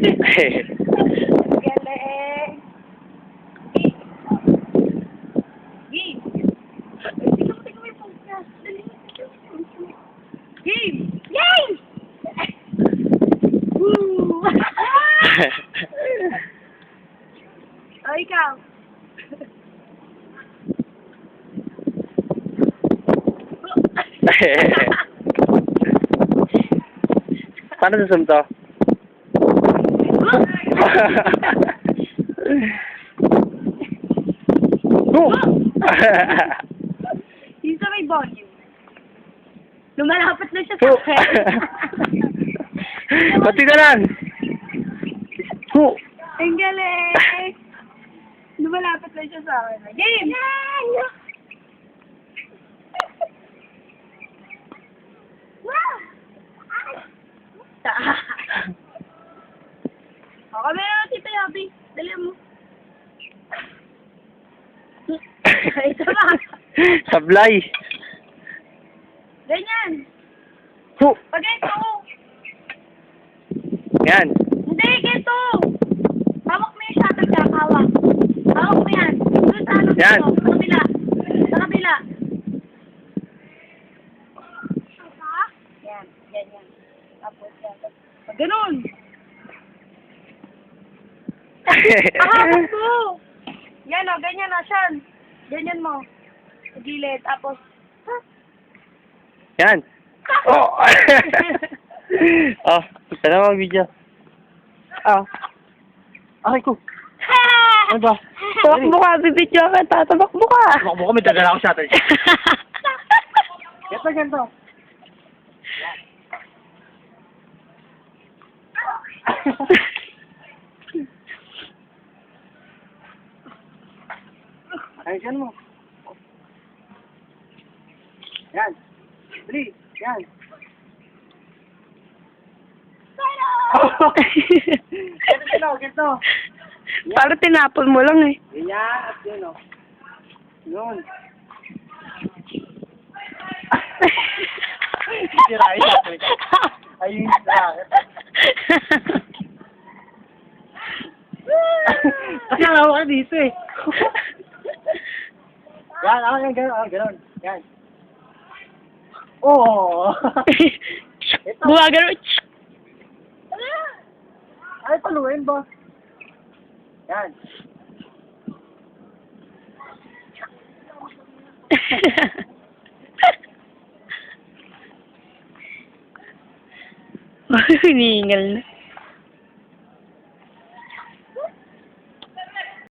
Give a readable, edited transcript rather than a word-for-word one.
Galing. Game. Tingnan mo yung post niya. Dali. Game. Game! Woo! O, ikaw. Paano susumto? Yung sa may volume. Lumalapit na siya sa akin. Pati na lang. Ang galing. Lumalapit na siya sa akin. Game! Wow! O, kami na Tita Yabi. Dali mo. Ito ba? Sablay. Ganyan. Pag ito. Yan. Hindi, ito. Hawak mo yung shuttle ka, hawak. Hawak mo yan. Doon sa ano Yan. dito. Sa kabila. Sa kabila. Yan. Yan, yan. Tapos, yan. Pag ganun. Ahawak mo. Yan o, ganyan o, Sean. Ganyan mo. Sa gilid. Tapos, Yan. Oh! Oh, ito na mga video. Ah. Ay ko. Ano ba? Tabakbo ka, bibidyo ka, tatabakbo ka. Tumakbo ko, may dagala ako shuttle. Ganto, ganto. Ay, yan mo. Yan. Dali. Yan. Ganto. Para tinapon mo lang eh. Ganyan, at yun o. Yun. Sirain natin. Ayun yung sirain. Kasi ang hawa ka dito eh. Yan, yan, gano'n, gano'n. Yan. Oo. Gumagano. Ay, paluin ba? Yan. Hinihingal na.